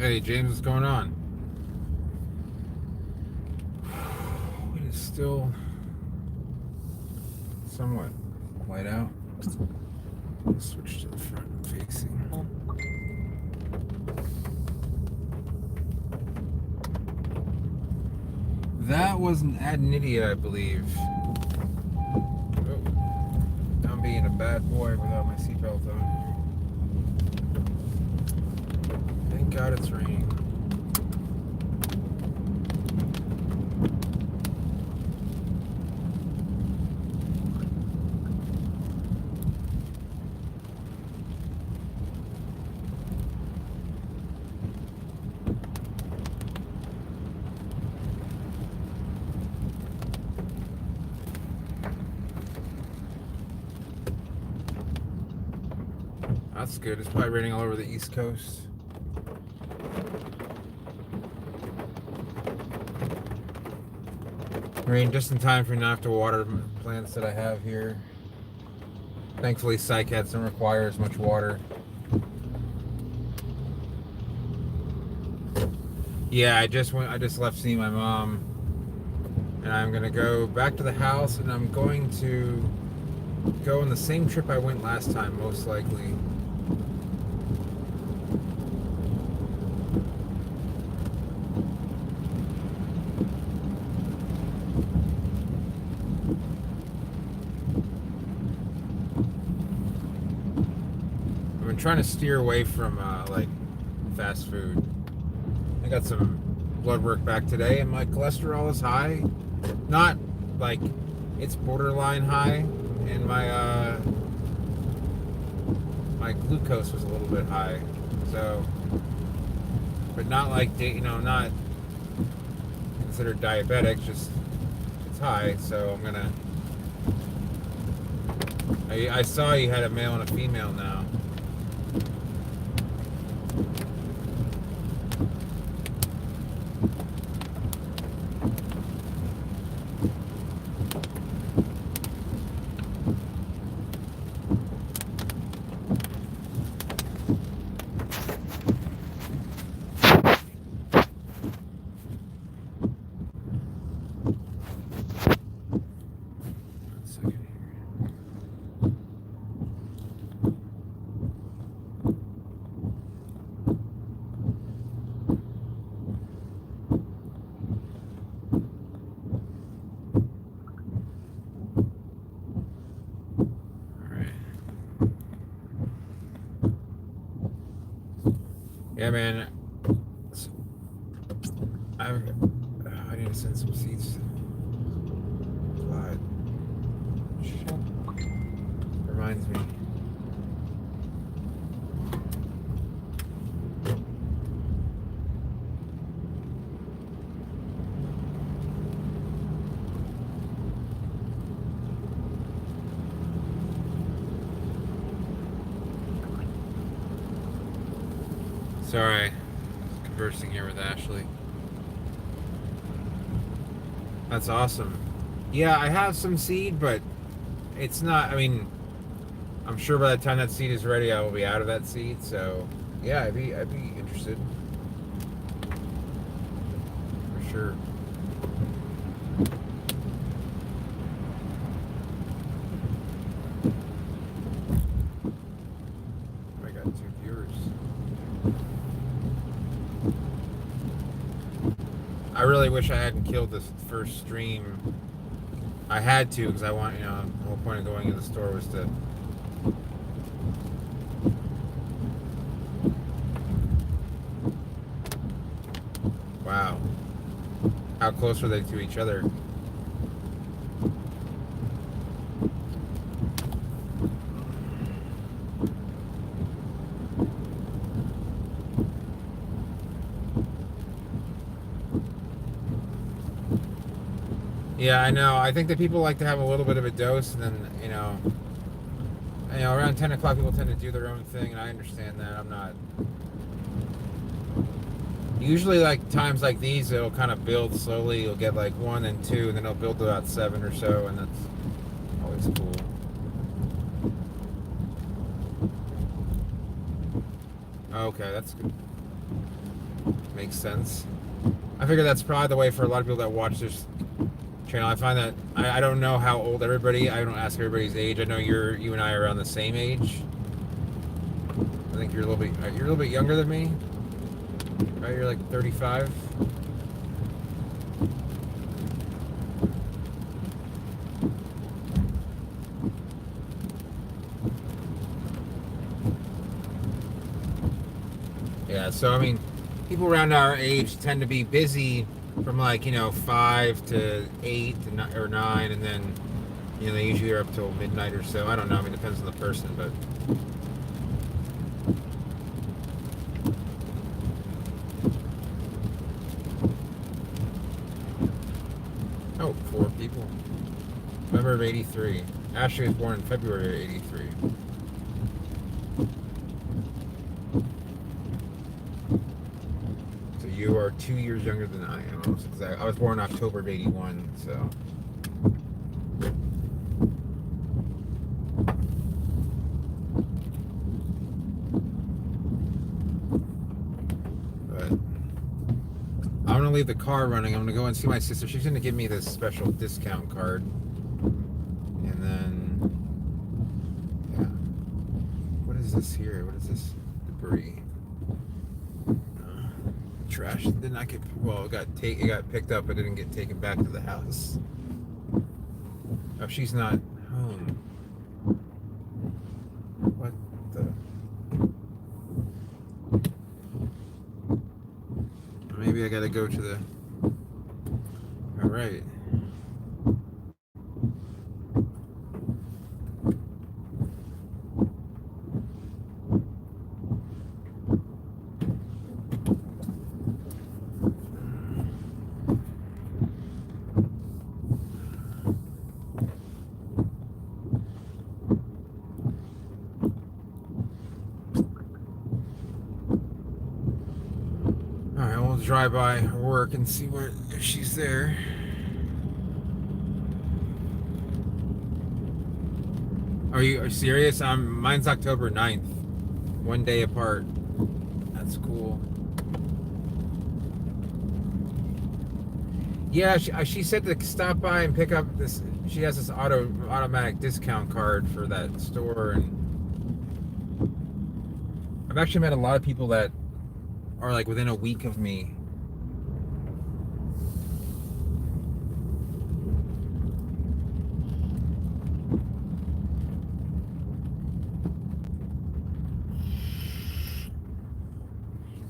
Hey James, what's going on? It is still somewhat white out. Switch to the front facing. That was an idiot, I believe. Oh, I'm being a bad boy without my seatbelt on. Thank God it's raining. That's good. It's probably raining all over the East Coast. Rain just in time for me not to have to water the plants that I have here. Thankfully, cycads don't require as much water. Yeah, I just left seeing my mom, and I'm gonna go back to the house, and I'm going to go on the same trip I went last time, most likely. I've been trying to steer away from like fast food. I got some blood work back today, and my cholesterol is high. Not like it's borderline high, and my glucose was a little bit high. So, but not like not considered diabetic. Just it's high. So I'm gonna. I saw you had a male and a female now. Yeah, man. I need to send some seeds. Clyde. Reminds me. Sorry, conversing here with Ashley. That's awesome. Yeah, I have some seed, but it's not. I mean, I'm sure by the time that seed is ready, I will be out of that seed. So, yeah, I'd be interested for sure. I got 2 viewers. I really wish I hadn't killed this first stream. I had to because I want, the whole point of going in the store was to. Wow. How close were they to each other? Yeah, I know. I think that people like to have a little bit of a dose, and then around 10 o'clock people tend to do their own thing, and I understand that. I'm not. Usually, like times like these, it'll kind of build slowly. You'll get like 1 and 2, and then it'll build to about 7 or so, and that's always cool. Okay, that's good. Makes sense. I figure that's probably the way for a lot of people that watch this channel. I find that I don't know how old everybody. I don't ask everybody's age. I know you and I are around the same age. I think you're a little bit younger than me, right? You're like 35. Yeah, so I mean, people around our age tend to be busy from like 5 to 8 or 9, and then they usually are up till midnight or so. I don't know. I mean, it depends on the person, but. Oh, 4 people. November of '83. Ashley was born in February of '83. So you are 2 years younger than I am, almost exactly. I was born in October of '81, so. But I'm gonna leave the car running. I'm gonna go and see my sister. She's gonna give me this special discount card, and then what is this here? What is this debris? Trash did not get it got picked up, but didn't get taken back to the house. Oh, she's not home. What the? Maybe I gotta go to the. All right. Drive by her work and see if she's there. Are you serious? Mine's October 9th. 1 day apart. That's cool. Yeah, she said to stop by and pick up this. She has this automatic discount card for that store, and I've actually met a lot of people that are like within a week of me.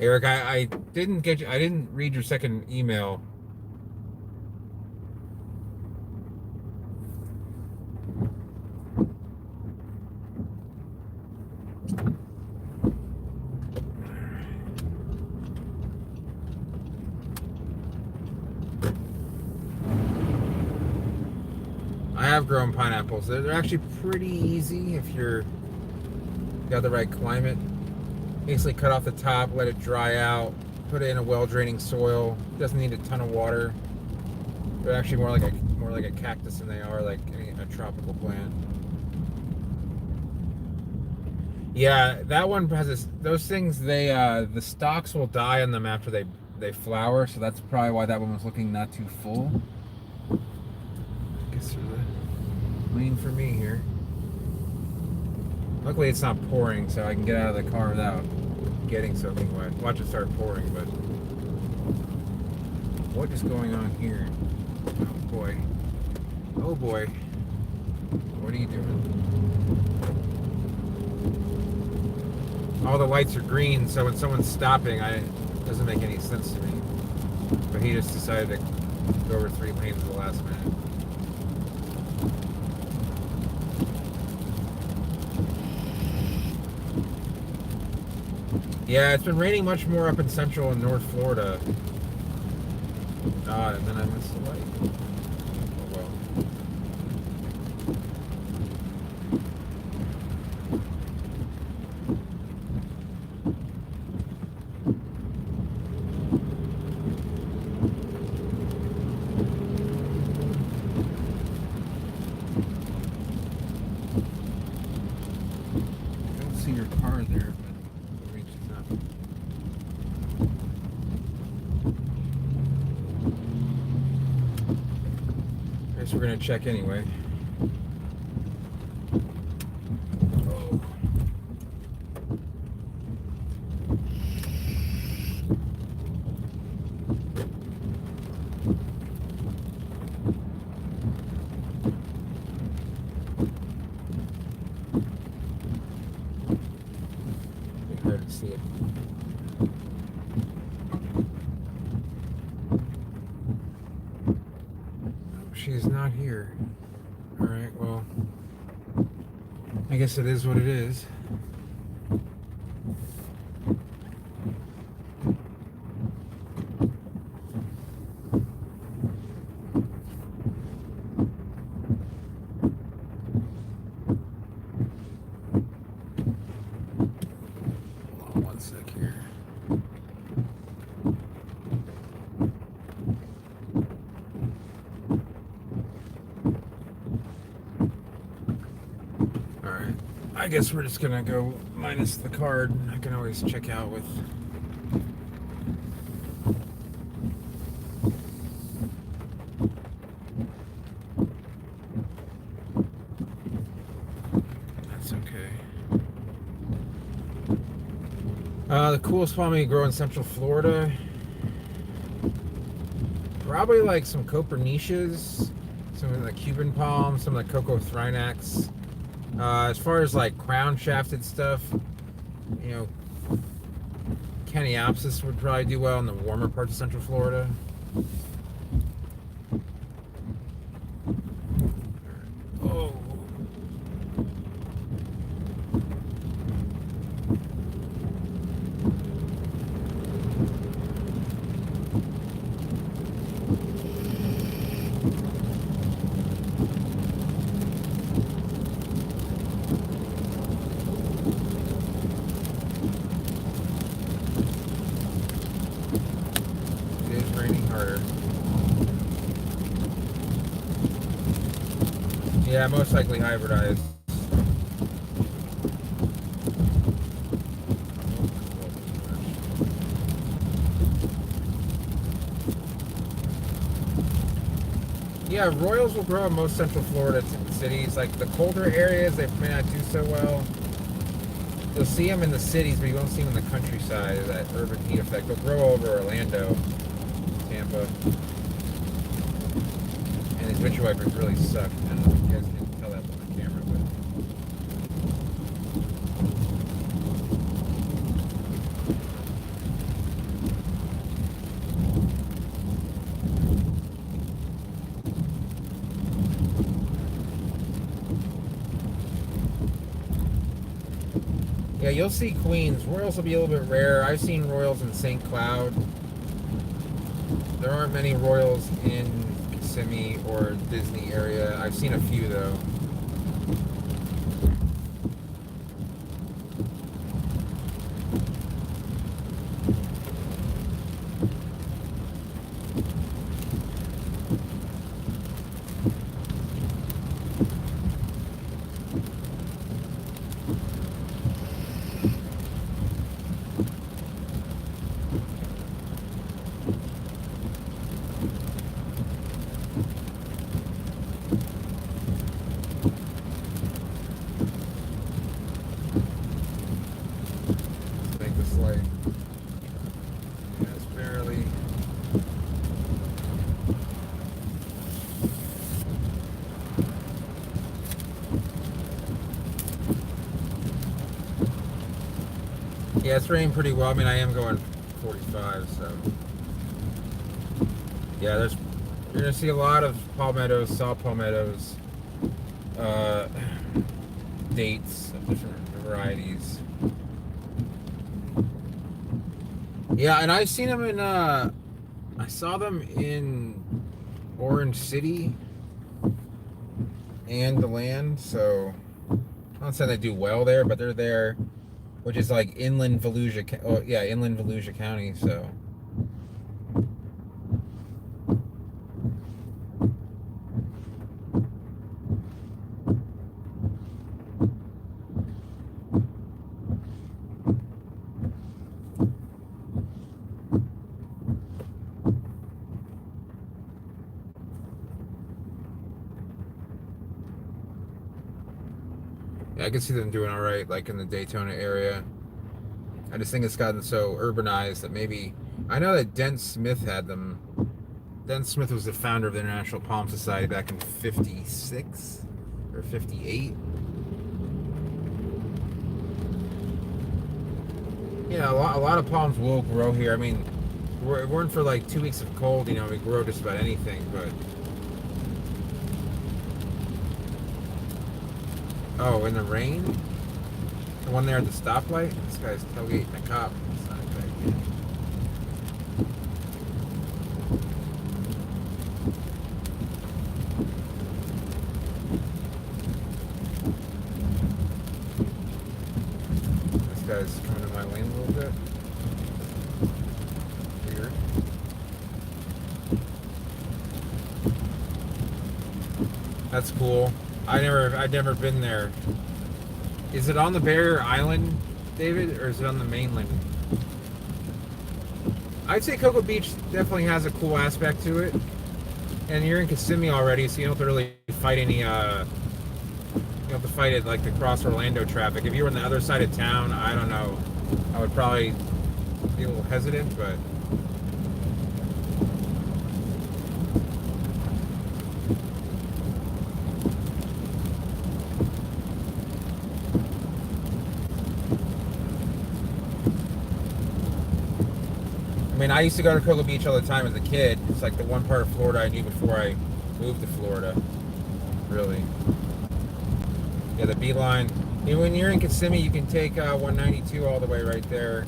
Eric, I didn't get you. I didn't read your second email. I have grown pineapples. They're actually pretty easy if you're got the right climate. Basically cut off the top, let it dry out, put it in a well-draining soil. It doesn't need a ton of water. They're actually more like a cactus than they are like a tropical plant. Yeah, that one has those things. The stalks will die on them after they flower, so that's probably why that one was looking not too full. I guess there's a lane for me here. Luckily, it's not pouring, so I can get out of the car without getting soaking wet. Watch it start pouring, but what is going on here? Oh boy. Oh boy. What are you doing? All the lights are green, so when someone's stopping, it doesn't make any sense to me. But he just decided to go over 3 lanes at the last minute. Yeah, it's been raining much more up in Central and North Florida. And then I missed the light. Oh well. I don't see your car there, but the reach is up. we're gonna check anyway. Oh. It's hard to see it. She's not here. Alright, well, I guess it is what it is. Hold on one sec here. Alright, I guess we're just gonna go minus the card. I can always check out with. That's okay. The coolest palm you grow in Central Florida, probably like some Copernicus, some of the Cuban palm, some of the Coco Thrinax. As far as like crown shafted stuff, you know, Caniopsis would probably do well in the warmer parts of Central Florida. Oh. It is raining harder. Yeah, most likely hybridized. Yeah, Royals will grow in most Central Florida cities. Like the colder areas, they may not do so well. You'll see them in the cities, but you won't see them in the countryside. That urban heat effect. They'll grow over Orlando, Tampa, and these windshield wipers really suck. I don't know if you guys can tell that from the camera, but. Yeah, you'll see Queens. Royals will be a little bit rare. I've seen Royals in St. Cloud. There aren't many Royals in Kissimmee or Disney area. I've seen a few though. Make this light. Yeah, it's barely. Yeah, it's raining pretty well. I mean, I am going 45, so. Yeah, you're gonna see a lot of palmettos, saw palmettos, dates of different varieties. Yeah, and I've seen them in, I saw them in Orange City and the Land, so I'm not saying they do well there, but they're there, which is like inland Volusia, oh yeah, inland Volusia County, so. I can see them doing all right, like in the Daytona area. I just think it's gotten so urbanized that maybe I know that Dent Smith had them. Dent Smith was the founder of the International Palm Society back in '56 or '58. Yeah, a lot of palms will grow here. I mean, if it weren't for like 2 weeks of cold, we grow just about anything. But oh, in the rain, the one there at the stoplight. This guy's tailgating a cop. It's not a good idea. This guy's coming in my lane a little bit. Weird. That's cool. I'd never been there. Is it on the barrier island, David, or is it on the mainland? I'd say Cocoa Beach definitely has a cool aspect to it. And you're in Kissimmee already, so you don't have to really fight any, you don't have to fight it like the cross Orlando traffic. If you were on the other side of town, I don't know. I would probably be a little hesitant, but I mean, I used to go to Cocoa Beach all the time as a kid. It's like the one part of Florida I knew before I moved to Florida. Really. Yeah, the Beeline. When you're in Kissimmee, you can take 192 all the way right there,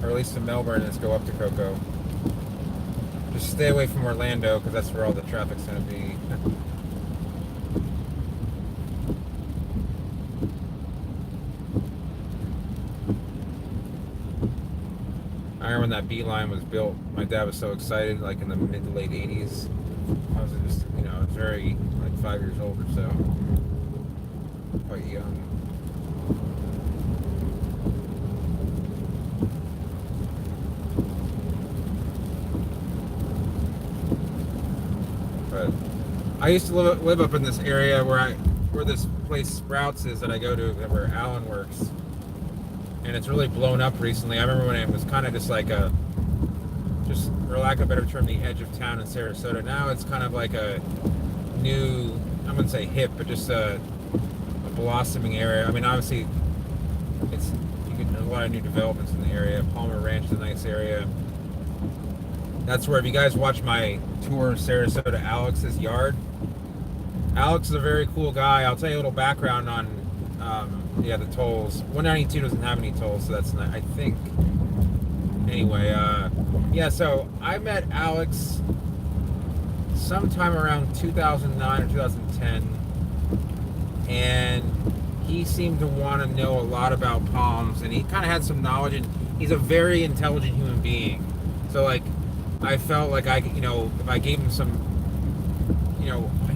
or at least to Melbourne, and just go up to Cocoa. Just stay away from Orlando, because that's where all the traffic's going to be. I remember when that Beeline was built, my dad was so excited, like in the mid to late 80s. I was just, I was very, like 5 years old or so. Quite young. But I used to live up in this area where this place Sprouts is that I go to, where Alan works. And it's really blown up recently. I remember when it was kind of just like just for lack of a better term, the edge of town in Sarasota. Now it's kind of like a new, I wouldn't say hip, but just a blossoming area. I mean, obviously, there's a lot of new developments in the area. Palmer Ranch is a nice area. That's where, if you guys watch my tour of Sarasota, Alex's yard. Alex is a very cool guy. I'll tell you a little background on the tolls. 192 doesn't have any tolls, so that's not, I think. Anyway, yeah, so I met Alex sometime around 2009 or 2010, and he seemed to want to know a lot about palms, and he kind of had some knowledge, and he's a very intelligent human being. So, like, I felt like if I gave him some,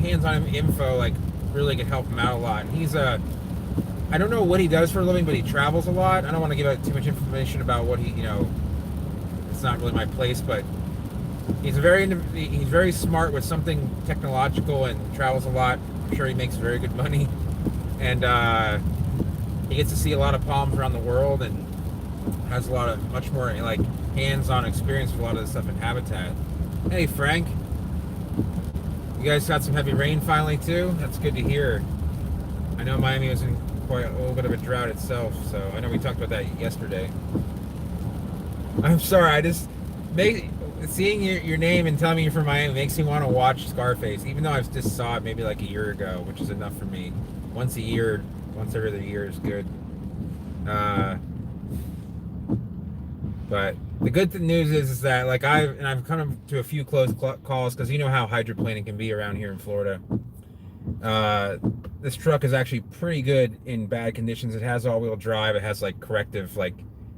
hands-on info, like, really could help him out a lot. And he's I don't know what he does for a living, but he travels a lot. I don't want to give out too much information about what he, it's not really my place, but he's very smart with something technological and travels a lot. I'm sure he makes very good money. And he gets to see a lot of palms around the world and has much more like hands-on experience with a lot of the stuff in habitat. Hey, Frank. You guys got some heavy rain finally too? That's good to hear. I know Miami was in quite a little bit of a drought itself, so I know we talked about that yesterday. I'm sorry, I just seeing your name and telling me you're from Miami makes me want to watch Scarface, even though I just saw it maybe like a year ago, which is enough for me. Once every other year is good. But the good news is that like I've come to a few close calls, because you know how hydroplaning can be around here in Florida. This truck is actually pretty good in bad conditions. It has all-wheel drive. It has like corrective, like,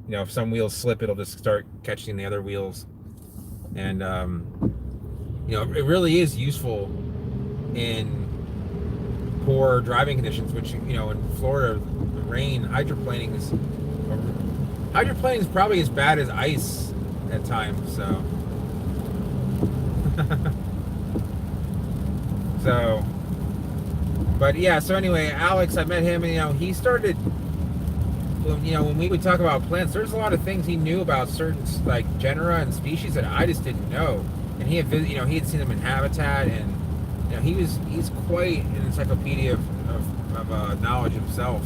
if some wheels slip, it'll just start catching the other wheels. And it really is useful in poor driving conditions, which in Florida, the rain, hydroplaning is probably as bad as ice at times. So But yeah, so anyway, Alex, I met him, and he started. When we would talk about plants, there's a lot of things he knew about certain like genera and species that I just didn't know. And he had seen them in habitat, and he's quite an encyclopedia of knowledge himself.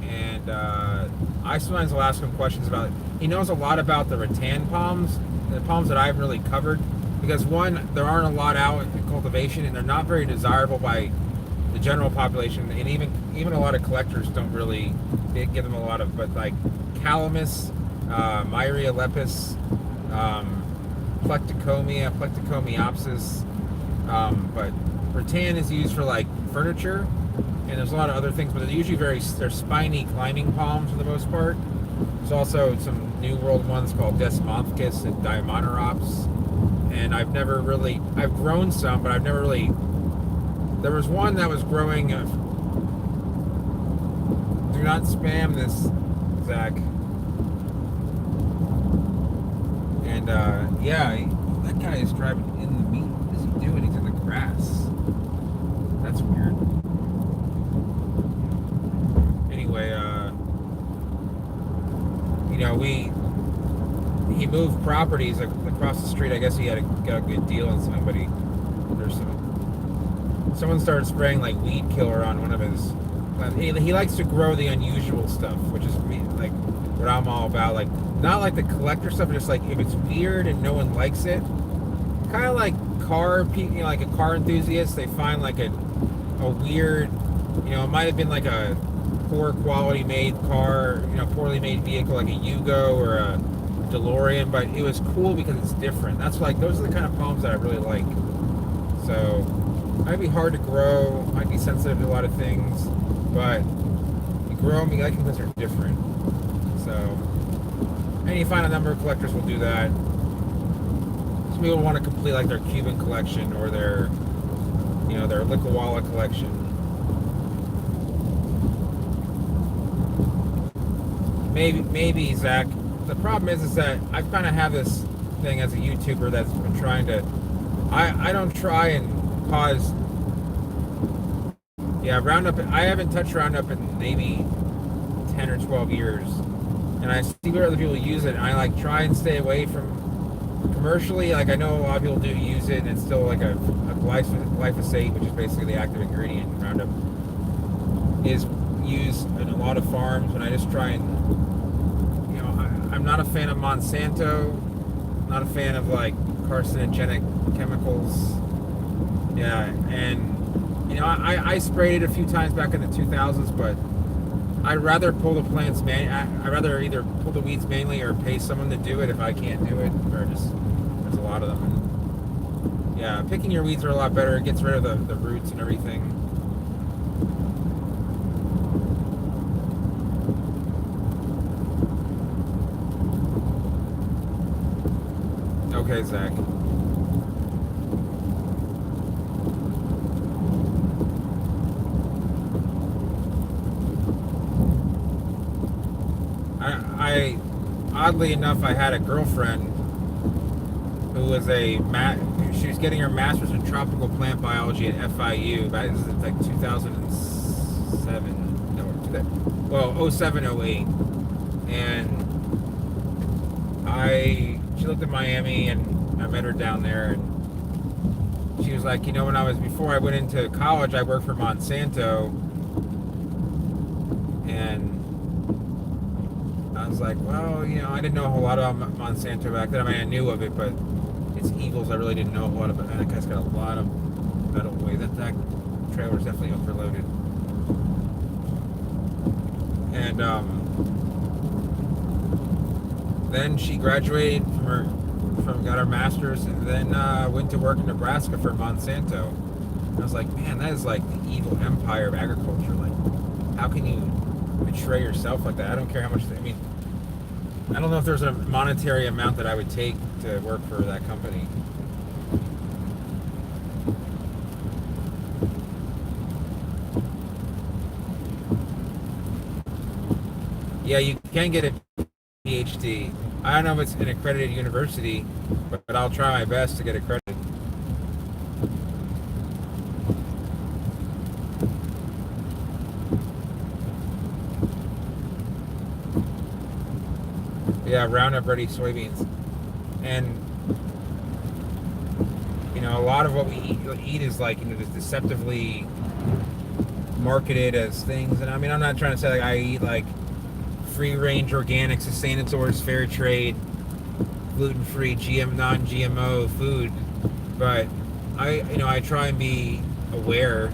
And I sometimes will ask him questions about it. He knows a lot about the rattan palms, the palms that I've really covered, because one, there aren't a lot out in cultivation, and they're not very desirable by the general population, and even a lot of collectors don't really give them a lot of. But like calamus, Myria lepis, plectocomiopsis, but rattan is used for like furniture, and there's a lot of other things, but they're usually they're spiny climbing palms for the most part. There's also some New World ones called Desmonthus and Diamonerops, and I've grown some, but I've never really. There was one that was growing. Do not spam this, Zach. And yeah, that guy is driving in the meat. What is he doing? He's in the grass. That's weird. Anyway, he moved properties across the street. I guess he got a good deal on something, but someone started spraying like weed killer on one of his plants. He likes to grow the unusual stuff, which is like what I'm all about. Like not like the collector stuff, but just like if it's weird and no one likes it, kind of like like a car enthusiast. They find like a weird, it might have been like a poor quality made car, poorly made vehicle like a Yugo or a DeLorean, but it was cool because it's different. Those are the kind of palms that I really like. So might be hard to grow, might be sensitive to a lot of things, but you grow them, you like them because they're different. So, and you find a number of collectors will do that. Some people want to complete like their Cuban collection or their Lickawalla collection. Maybe Zach. The problem is that I kind of have this thing as a YouTuber that's been trying to. I don't try and cause. Yeah, Roundup. I haven't touched Roundup in maybe 10 or 12 years, and I see what other people use it, and I like try and stay away from commercially. Like I know a lot of people do use it, and it's still like a glyphosate, which is basically the active ingredient in Roundup, is used in a lot of farms, and I just try and. I'm not a fan of Monsanto, not a fan of like carcinogenic chemicals. Yeah, and I sprayed it a few times back in the 2000s, but I'd rather pull the plants I'd rather either pull the weeds manually or pay someone to do it if I can't do it, or just there's a lot of them. And, yeah, picking your weeds are a lot better. It gets rid of the roots and everything. Okay, Zach. I oddly enough, I had a girlfriend who was she was getting her master's in tropical plant biology at FIU. That was like 2007, no, 07, 08, and she lived in Miami, and I met her down there, and she was like, before I went into college, I worked for Monsanto, and I was like, well, I didn't know a whole lot about Monsanto back then. I mean, I knew of it, but its evils, I really didn't know a lot about. That guy's got a lot of metal weight. That trailer's definitely overloaded. And then she graduated got her master's, and then went to work in Nebraska for Monsanto. And I was like, man, that is like the evil empire of agriculture. Like, how can you betray yourself like that? I don't care how much. I don't know if there's a monetary amount that I would take to work for that company. Yeah, you can get a PhD. I don't know if it's an accredited university, but I'll try my best to get accredited. Yeah, Roundup Ready soybeans. And a lot of what we eat is like, just deceptively marketed as things. And I mean, I'm not trying to say like I eat like free range organic sustainable fair trade gluten-free non-GMO food, but I try and be aware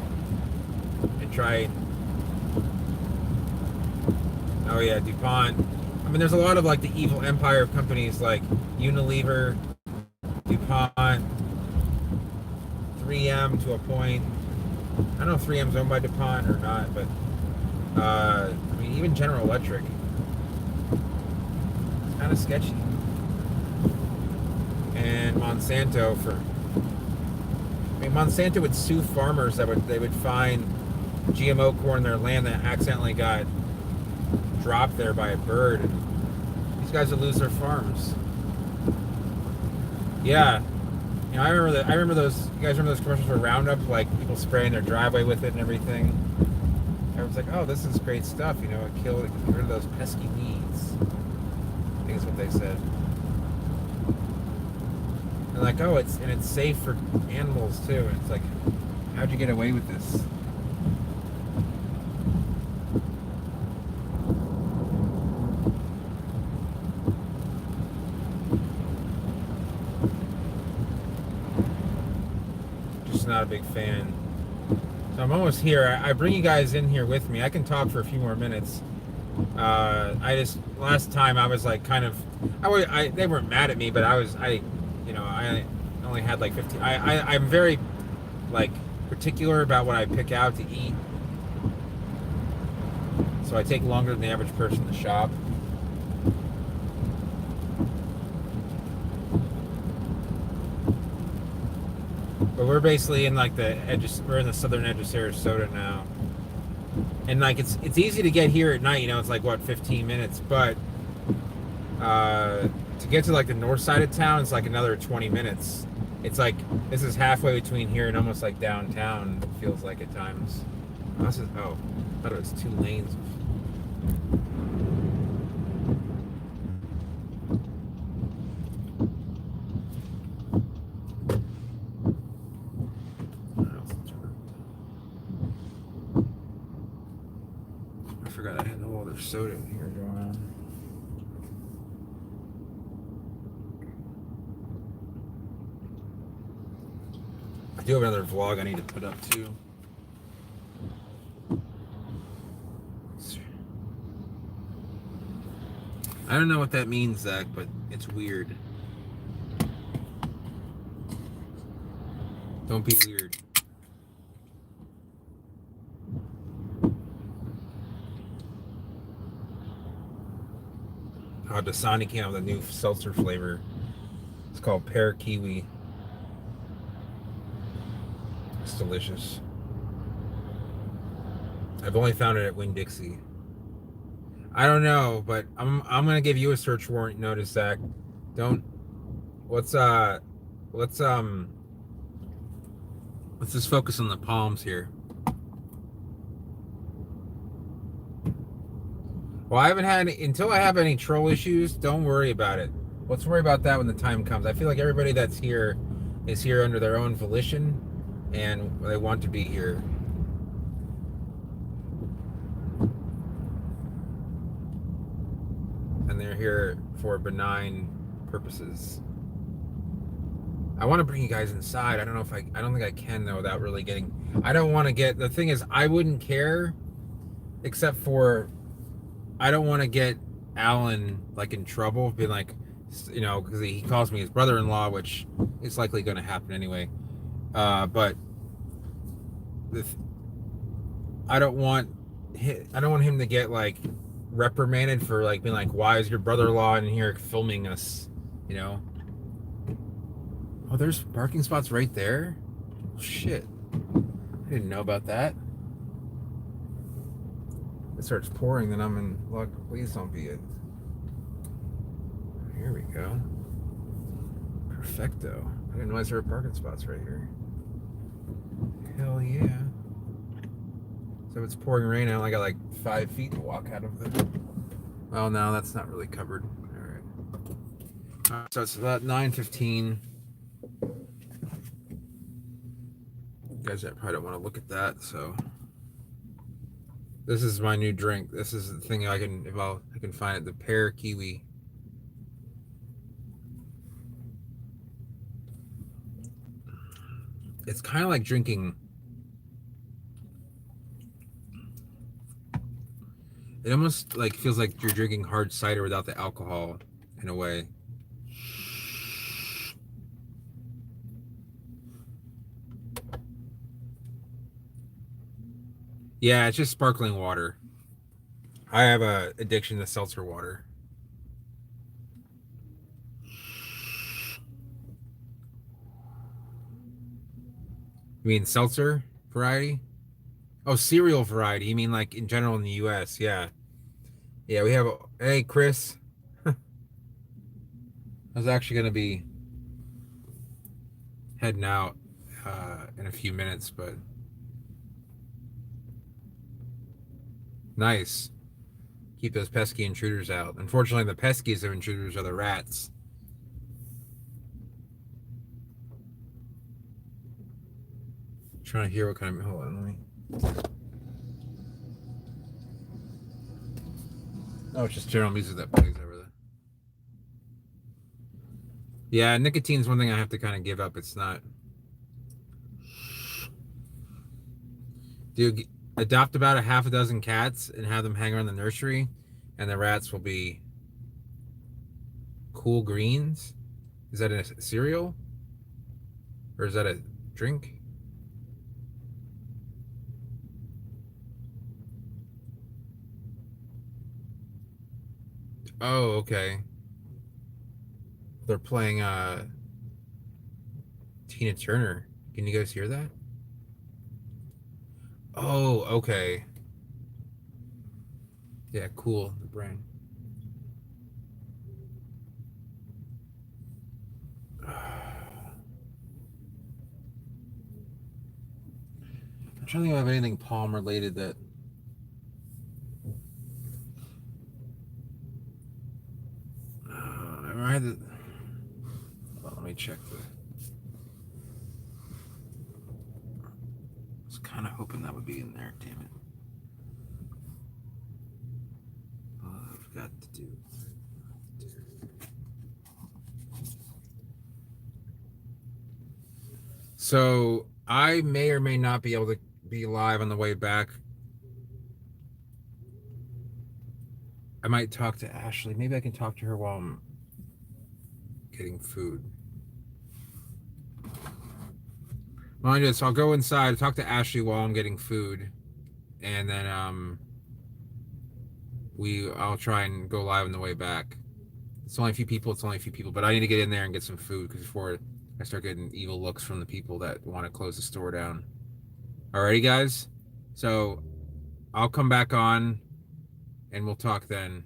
and try. Oh yeah, DuPont. I mean, there's a lot of like the evil empire of companies like Unilever, DuPont, 3M to a point. I don't know if 3M's owned by DuPont or not, but I mean, even General Electric. It's kind of sketchy. And Monsanto Monsanto would sue farmers that they would find GMO corn in their land that accidentally got dropped there by a bird, and these guys would lose their farms. Yeah, I remember those. You guys remember those commercials for Roundup, like people spraying their driveway with it and everything. Everyone's like, "Oh, this is great stuff." It get rid of those pesky weeds. I think is what they said. And like, oh, it's safe for animals too. And it's like, how'd you get away with this? Just not a big fan. So I'm almost here. I bring you guys in here with me. I can talk for a few more minutes. Last time I was like kind of, they weren't mad at me, but I only had like 15. I'm very like particular about what I pick out to eat, so I take longer than the average person to shop. But we're basically in like we're in the southern edge of Sarasota now, and like it's easy to get here at night. It's like what 15 minutes, but to get to like the north side of town, it's like another 20 minutes. It's like this is halfway between here and almost like downtown. It feels like at times. I thought it was 2 lanes. I forgot I had no other soda in here going on. I do have another vlog I need to put up too. I don't know what that means, Zach, but it's weird. Don't be weird. Dasani came out with a new seltzer flavor. It's called Pear Kiwi. It's delicious. I've only found it at Winn-Dixie. I don't know, but I'm gonna give you a search warrant notice, Zach. Let's just focus on the palms here. Well, I haven't had until I have any troll issues. Don't worry about it. Let's worry about that when the time comes. I feel like everybody that's here is here under their own volition, and they want to be here. And they're here for benign purposes. I want to bring you guys inside. I don't think I can though without really getting. I don't want to get. The thing is, I wouldn't care, except for I don't want to get Alan like in trouble, being like, because he calls me his brother-in-law, which is likely going to happen anyway. But I don't want him to get like reprimanded for like being like, why is your brother-in-law in here filming us? Oh, there's parking spots right there. Shit, I didn't know about that. It starts pouring, then I'm in luck. Please don't be it. Here we go. Perfecto. I didn't realize there were parking spots right here. Hell yeah. So it's pouring rain. I only got like 5 feet to walk out of it. Well, no, that's not really covered. All right. So it's about 9:15. You guys probably don't want to look at that, so this is my new drink. This is the thing I can find it. The pear kiwi. It's kind of like drinking. It almost like feels like you're drinking hard cider without the alcohol, in a way. Yeah, it's just sparkling water. I have a addiction to seltzer water. You mean seltzer variety? Oh, cereal variety. You mean like in general in the U.S.? Yeah. Yeah, we have. Hey, Chris. I was actually going to be heading out in a few minutes, but nice. Keep those pesky intruders out. Unfortunately, the peskiest of intruders are the rats. I'm trying to hear what kind of. Hold on, let me. Oh, it's just general music that plays over there. Yeah, nicotine's one thing I have to kind of give up. It's not. Dude, adopt about a half a dozen cats and have them hang around the nursery, and the rats will be cool greens. Is that a cereal? Or is that a drink? Oh, okay. They're playing Tina Turner. Can you guys hear that? Oh, okay. Yeah, cool. The brain. I'm trying to think of anything palm related that. I had the. Well, let me check the. I was kind of hoping that would be in there. Damn it. I've got to do. So I may or may not be able to be live on the way back. I might talk to Ashley. Maybe I can talk to her while I'm getting food. Well, so I'll go inside, talk to Ashley while I'm getting food, and then I'll try and go live on the way back. It's only a few people. But I need to get in there and get some food before I start getting evil looks from the people that want to close the store down. Alrighty, guys. So I'll come back on, and we'll talk then.